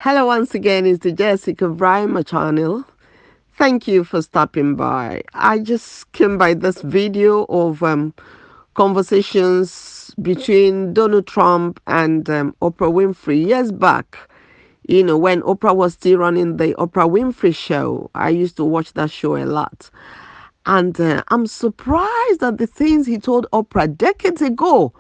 Hello once again, it's the Jessica Brima channel. Thank you for stopping by. I just came by this video of conversations between Donald Trump and Oprah Winfrey years back. You know, when Oprah was still running the Oprah Winfrey show, I used to watch that show a lot. And I'm surprised at the things he told Oprah decades ago,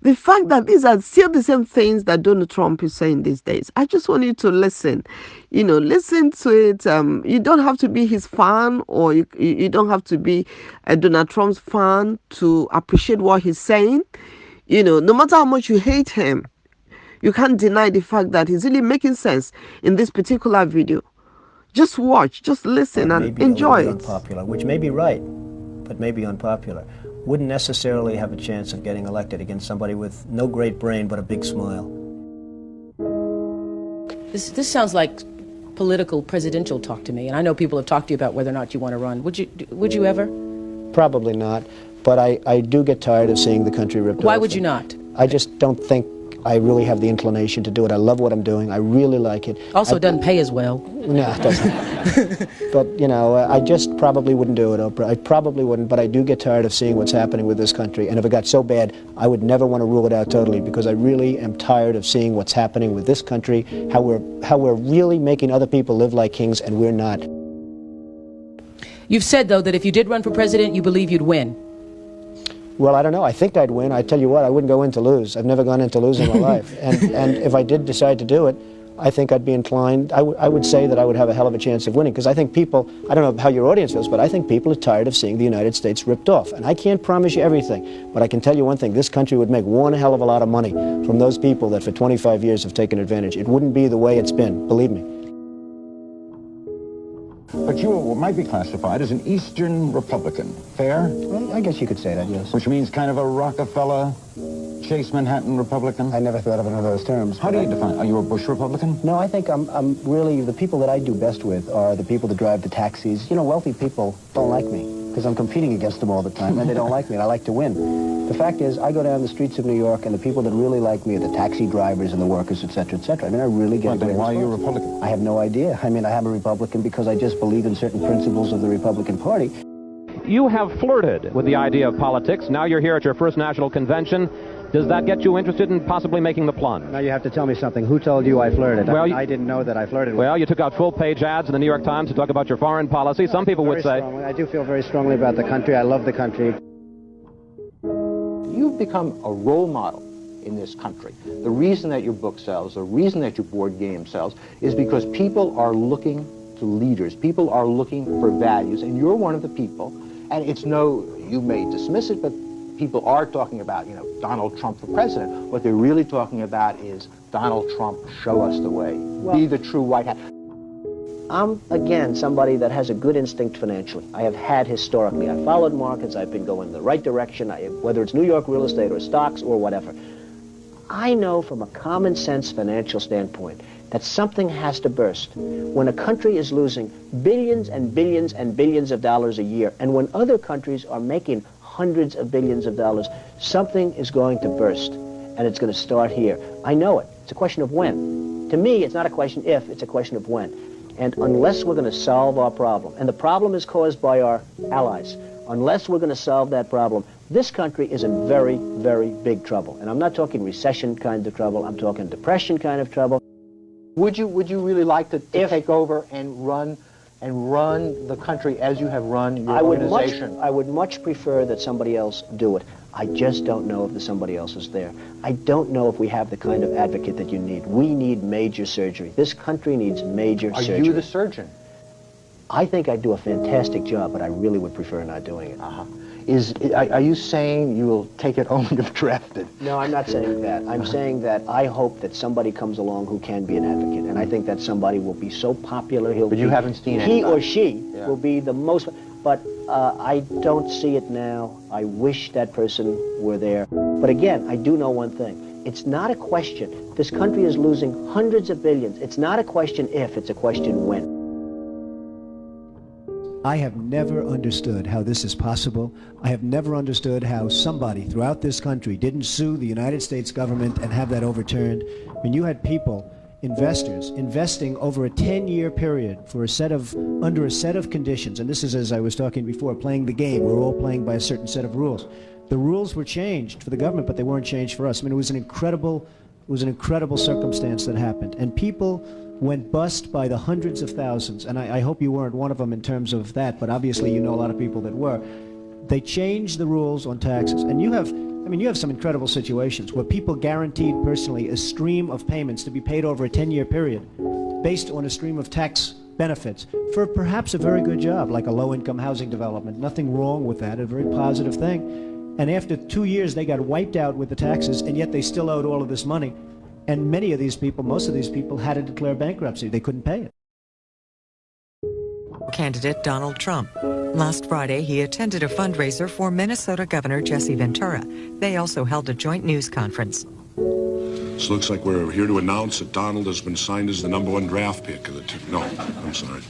the fact that these are still the same things that Donald Trump is saying these days. I just want you to listen, listen to it. You don't have to be his fan, or you don't have to be a Donald Trump's fan to appreciate what he's saying. No matter how much you hate him, you can't deny the fact that he's really making sense in this particular video. Just watch, just listen, and enjoy it. Unpopular, which may be right, but may be unpopular. Wouldn't necessarily have a chance of getting elected against somebody with no great brain but a big smile. This sounds like political presidential talk to me, and I know people have talked to you about whether or not you want to run. Would you ever? Probably not, but I do get tired of seeing the country ripped off. Why would you not? I just don't think I really have the inclination to do it. I love what I'm doing. I really like it. Also, it doesn't pay as well. No, it doesn't. But, I just probably wouldn't do it, Oprah. I probably wouldn't, but I do get tired of seeing what's happening with this country. And if it got so bad, I would never want to rule it out totally, because I really am tired of seeing what's happening with this country, how we're really making other people live like kings, and we're not. You've said, though, that if you did run for president, you believe you'd win. Well, I don't know. I think I'd win. I tell you what, I wouldn't go in to lose. I've never gone in to lose in my life. And if I did decide to do it, I think I'd be inclined. I would say that I would have a hell of a chance of winning, because I think people, I don't know how your audience feels, but I think people are tired of seeing the United States ripped off. And I can't promise you everything, but I can tell you one thing. This country would make one hell of a lot of money from those people that for 25 years have taken advantage. It wouldn't be the way it's been, believe me. But you might be classified as an Eastern Republican. Fair? Well, I guess you could say that, yes. Which means kind of a Rockefeller, Chase Manhattan Republican? I never thought of it in those terms. How do you define? Are you a Bush Republican? No, I think I'm really, the people that I do best with are the people that drive the taxis. Wealthy people don't like me, because I'm competing against them all the time, and they don't like me, and I like to win. The fact is, I go down the streets of New York, and the people that really like me are the taxi drivers and the workers, et cetera, et cetera. I mean, I really get Then why are you a Republican? I have no idea. I mean, I am a Republican because I just believe in certain principles of the Republican Party. You have flirted with the idea of politics. Now you're here at your first national convention. Does that get you interested in possibly making the plunge? Now you have to tell me something. Who told you I flirted? Well, I didn't know that I flirted. Well, you took out full-page ads in the New York Times to talk about your foreign policy. Some people would say... I do feel very strongly about the country. I love the country. You've become a role model in this country. The reason that your book sells, the reason that your board game sells, is because people are looking to leaders. People are looking for values, and you're one of the people. And you may dismiss it, but people are talking about, Donald Trump for president. What they're really talking about is Donald Trump, show us the way. Be the true white hat. I'm, again, somebody that has a good instinct financially. I have had historically. I've followed markets. I've been going in the right direction, whether it's New York real estate or stocks or whatever. I know from a common sense financial standpoint that something has to burst. When a country is losing billions and billions and billions of dollars a year, and when other countries are making hundreds of billions of dollars, something is going to burst, and it's going to start here. I know it. It's a question of when. To me, it's not a question if, it's a question of when. And unless we're going to solve our problem, and the problem is caused by our allies, unless we're going to solve that problem, this country is in very, very big trouble. And I'm not talking recession kind of trouble, I'm talking depression kind of trouble. Would you really like to take over and run the country as you have run your organization? I would much prefer that somebody else do it. I just don't know if the somebody else is there. I don't know if we have the kind of advocate that you need. We need major surgery. This country needs major surgery. Are you the surgeon? I think I do a fantastic job, but I really would prefer not doing it. Are you saying you will take it only if drafted? No, I'm not saying that. I'm saying that I hope that somebody comes along who can be an advocate, and I think that somebody will be so popular, But you haven't seen it. He or she will be the most, but I don't see it now. I wish that person were there. But again, I do know one thing. It's not a question. This country is losing hundreds of billions. It's not a question if, it's a question when. I have never understood how this is possible. I have never understood how somebody throughout this country didn't sue the United States government and have that overturned. I mean, you had people investors investing over a 10-year period for under a set of conditions, and this is, as I was talking before, playing the game. We're all playing by a certain set of rules. The rules were changed for the government, but they weren't changed for us. I mean, it was an incredible circumstance that happened, and people went bust by the hundreds of thousands, and I hope you weren't one of them in terms of that, but obviously you know a lot of people that were. They changed the rules on taxes, and you have some incredible situations where people guaranteed personally a stream of payments to be paid over a 10-year period based on a stream of tax benefits for perhaps a very good job, like a low-income housing development. Nothing wrong with that, a very positive thing. And after 2 years, they got wiped out with the taxes, and yet they still owed all of this money. And many of these people, most of these people, had to declare bankruptcy. They couldn't pay it. Candidate Donald Trump. Last Friday, he attended a fundraiser for Minnesota Governor Jesse Ventura. They also held a joint news conference. This looks like we're here to announce that Donald has been signed as the #1 draft pick of the team. No, I'm sorry.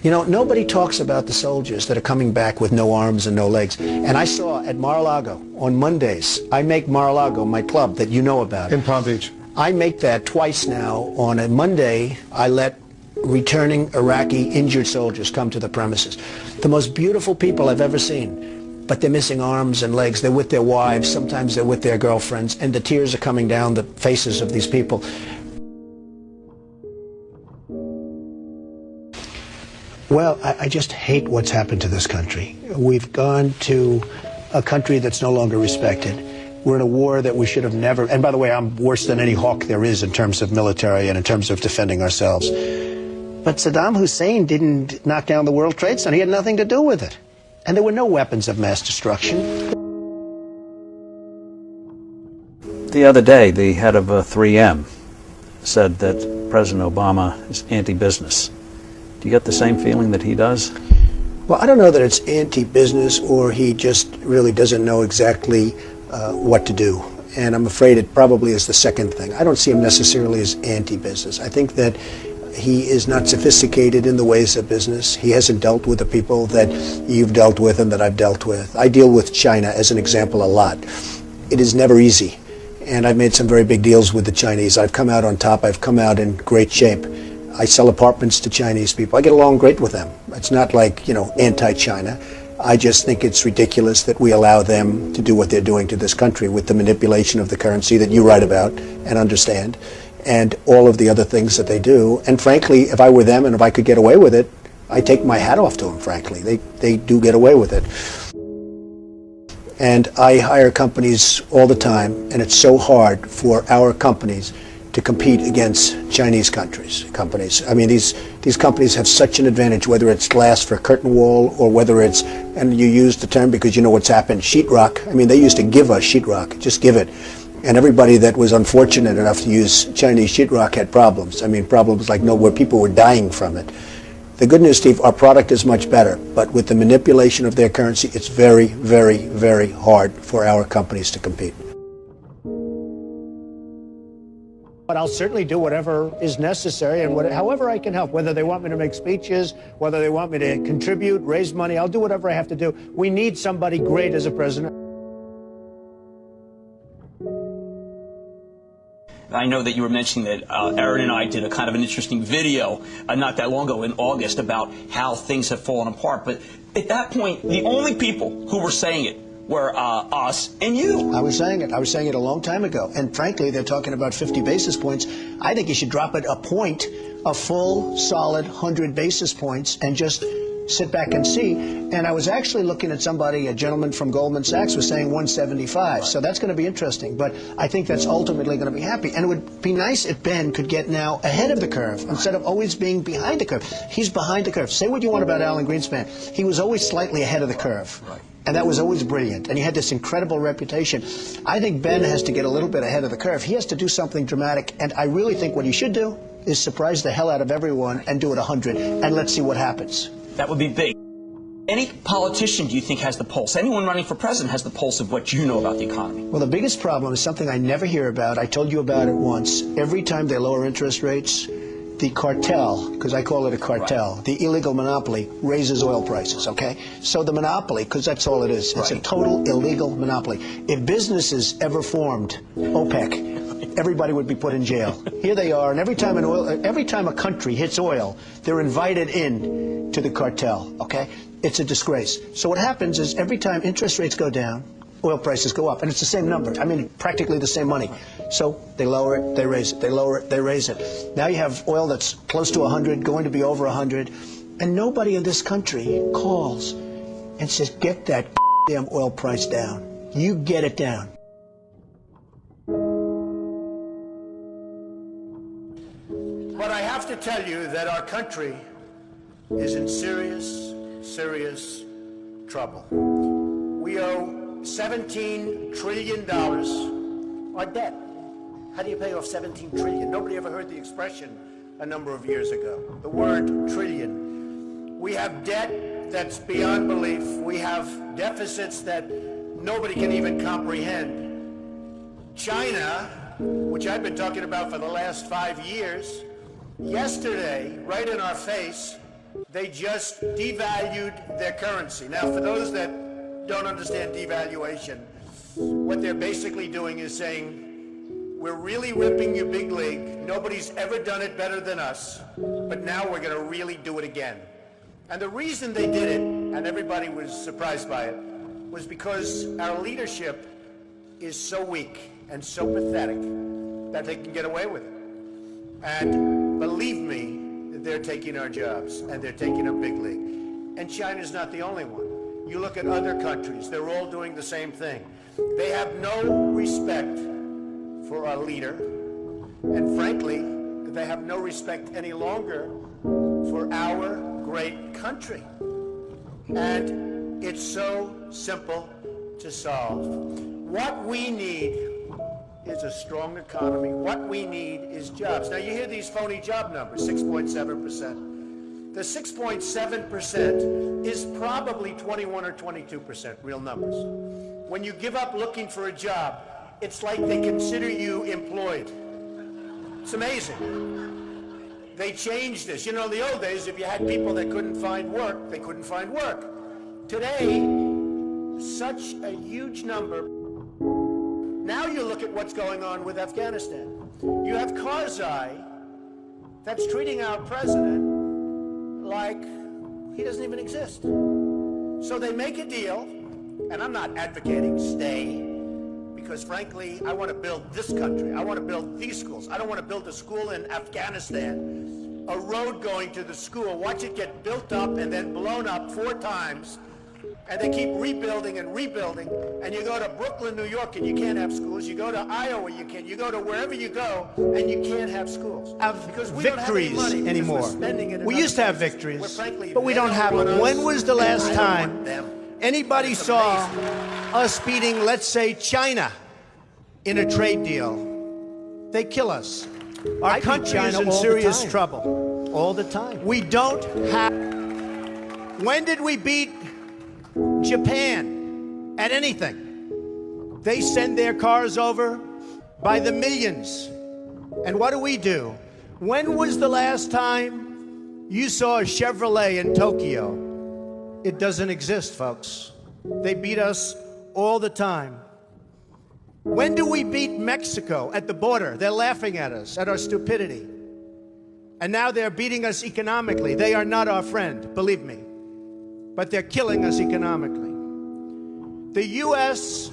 You know, nobody talks about the soldiers that are coming back with no arms and no legs. And I saw at Mar-a-Lago on Mondays, I make Mar-a-Lago my club that you know about. In Palm Beach. I make that twice now. On a Monday, I let returning Iraqi injured soldiers come to the premises. The most beautiful people I've ever seen, but they're missing arms and legs. They're with their wives, sometimes they're with their girlfriends, and the tears are coming down the faces of these people. Well, I just hate what's happened to this country. We've gone to a country that's no longer respected. We're in a war that we should have never, and by the way, I'm worse than any hawk there is in terms of military and in terms of defending ourselves. But Saddam Hussein didn't knock down the World Trade Center. He had nothing to do with it. And there were no weapons of mass destruction. The other day, the head of 3M said that President Obama is anti-business. Do you get the same feeling that he does? Well, I don't know that it's anti-business or he just really doesn't know exactly what to do. And I'm afraid it probably is the second thing. I don't see him necessarily as anti-business. I think that he is not sophisticated in the ways of business. He hasn't dealt with the people that you've dealt with and that I've dealt with. I deal with China, as an example, a lot. It is never easy. And I've made some very big deals with the Chinese. I've come out on top. I've come out in great shape. I sell apartments to Chinese people. I get along great with them. It's not like, anti-China. I just think it's ridiculous that we allow them to do what they're doing to this country with the manipulation of the currency that you write about and understand, and all of the other things that they do. And frankly, if I were them and if I could get away with it, I'd take my hat off to them, frankly. They do get away with it. And I hire companies all the time, and it's so hard for our companies to compete against Chinese companies. I mean, these companies have such an advantage, whether it's glass for a curtain wall or whether it's, and you use the term because you know what's happened, sheetrock. I mean, they used to give us sheetrock, just give it. And everybody that was unfortunate enough to use Chinese sheetrock had problems. I mean, problems like where people were dying from it. The good news, Steve, our product is much better, but with the manipulation of their currency, it's very, very, very hard for our companies to compete. But I'll certainly do whatever is necessary and however I can help, whether they want me to make speeches, whether they want me to contribute, raise money, I'll do whatever I have to do. We need somebody great as a president. I know that you were mentioning that Aaron and I did a kind of an interesting video not that long ago in August about how things have fallen apart. But at that point, the only people who were saying it were us and you. I was saying it a long time ago. And frankly, they're talking about 50 basis points. I think you should drop it a point, a full, solid 100 basis points, and just sit back and see. And I was actually looking at somebody, a gentleman from Goldman Sachs was saying 175. Right. So that's going to be interesting. But I think that's ultimately going to be happy. And it would be nice if Ben could get now ahead of the curve instead of always being behind the curve. He's behind the curve. Say what you want about Alan Greenspan. He was always slightly ahead of the curve. Right. And that was always brilliant. And he had this incredible reputation. I think Ben has to get a little bit ahead of the curve. He has to do something dramatic. And I really think what he should do is surprise the hell out of everyone and do it 100. And let's see what happens. That would be big. Any politician, do you think, has the pulse? Anyone running for president has the pulse of what you know about the economy? Well, the biggest problem is something I never hear about. I told you about it once. Every time they lower interest rates, the cartel, because I call it a cartel, the illegal monopoly, raises oil prices, okay? So the monopoly, because that's all it is, it's a total illegal monopoly. If businesses ever formed OPEC, everybody would be put in jail. Here they are, and every time a country hits oil, they're invited in to the cartel, okay? It's a disgrace. So what happens is every time interest rates go down, oil prices go up, and it's the same number. I mean, practically the same money. So they lower it, they raise it, they lower it, they raise it. Now you have oil that's close to 100, going to be over 100, and nobody in this country calls and says, get that damn oil price down. You get it down. But I have to tell you that our country is in serious, serious trouble. We owe $17 trillion our debt. How do you pay off 17 trillion? Nobody ever heard the expression a number of years ago. The word trillion. We have debt that's beyond belief. We have deficits that nobody can even comprehend. China, which I've been talking about for the last 5 years, yesterday, right in our face, they just devalued their currency. Now, for those that don't understand devaluation, what they're basically doing is saying, we're really ripping you big league. Nobody's ever done it better than us, but now we're going to really do it again. And the reason they did it, and everybody was surprised by it, was because our leadership is so weak and so pathetic that they can get away with it. And believe me, they're taking our jobs, and they're taking our big league. And China's not the only one. You look at other countries, they're all doing the same thing. They have no respect for our leader, and frankly, they have no respect any longer for our great country. And it's so simple to solve. What we need is a strong economy. What we need is jobs. Now, you hear these phony job numbers, 6.7%. The 6.7% is probably 21 or 22% real numbers. When you give up looking for a job, it's like they consider you employed. It's amazing. They changed this. You know, in the old days, if you had people that couldn't find work, they couldn't find work. Today, such a huge number. Now you look at what's going on with Afghanistan. You have Karzai that's treating our president like he doesn't even exist. So they make a deal, and I'm not advocating stay, because frankly, I want to build this country. I want to build these schools. I don't want to build a school in Afghanistan, a road going to the school, watch it get built up and then blown up 4 times, and they keep rebuilding and rebuilding, and you go to Brooklyn, New York, and you can't have schools. You go to Iowa, you can't. You go to wherever you go, and you can't have schools. Because we victories don't have any money anymore. We used to have victories, but we don't have them. When was the last time anybody saw us beating, let's say, China in a trade deal? They kill us. Our country is in serious trouble. All the time. We don't have... When did we beat Japan at anything? They send their cars over by the millions. And what do? When was the last time you saw a Chevrolet in Tokyo? It doesn't exist, folks. They beat us all the time. When do we beat Mexico at the border? They're laughing at us, at our stupidity. And now they're beating us economically. They are not our friend, believe me. But they're killing us economically. The U.S.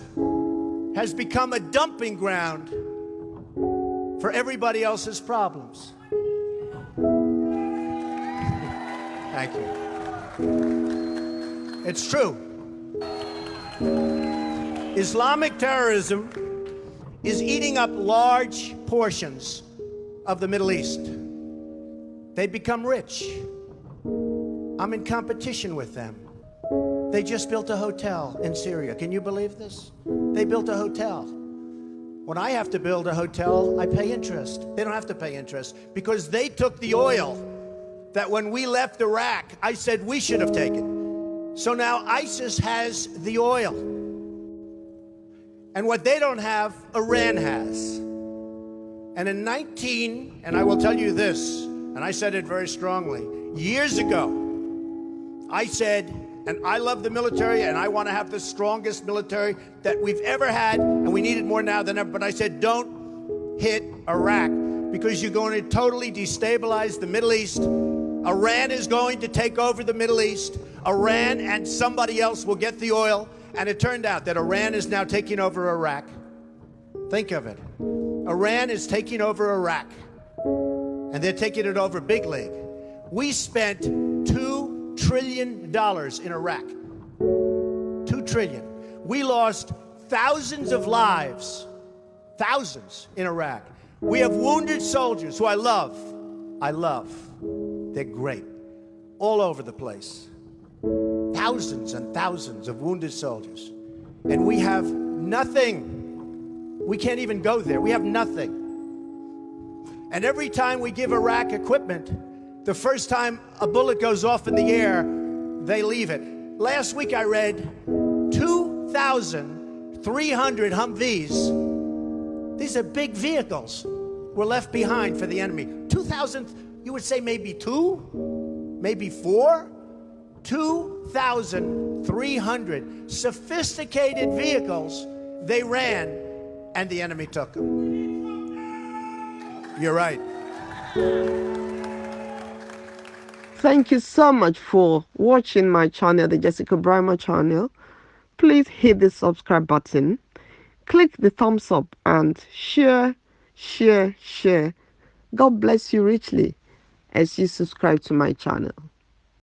has become a dumping ground for everybody else's problems. Thank you. It's true. Islamic terrorism is eating up large portions of the Middle East. They become rich. I'm in competition with them. They just built a hotel in Syria. Can you believe this? They built a hotel. When I have to build a hotel, I pay interest. They don't have to pay interest because they took the oil that when we left Iraq, I said we should have taken. So now ISIS has the oil. And what they don't have, Iran has. And in and I will tell you this, and I said it very strongly. Years ago, I said, and I love the military, and I want to have the strongest military that we've ever had, and we need it more now than ever, but I said, don't hit Iraq, because you're going to totally destabilize the Middle East. Iran is going to take over the Middle East. Iran and somebody else will get the oil, and it turned out that Iran is now taking over Iraq. Think of it. Iran is taking over Iraq, and they're taking it over big league. We spent $2 trillion in Iraq. $2 trillion. We lost thousands of lives, thousands in Iraq. We have wounded soldiers who I love. They're great. All over the place. Thousands and thousands of wounded soldiers. And we have nothing. We can't even go there. We have nothing. And every time we give Iraq equipment, the first time a bullet goes off in the air, they leave it. Last week I read 2,300 Humvees. These are big vehicles. Were left behind for the enemy. 2,000, you would say maybe 2, maybe 4. 2,300 sophisticated vehicles they ran, and the enemy took them. You're right. Thank you so much for watching my channel, the Jessica Brimer channel. Please hit the subscribe button, click the thumbs up, and share. God bless you richly as you subscribe to my channel.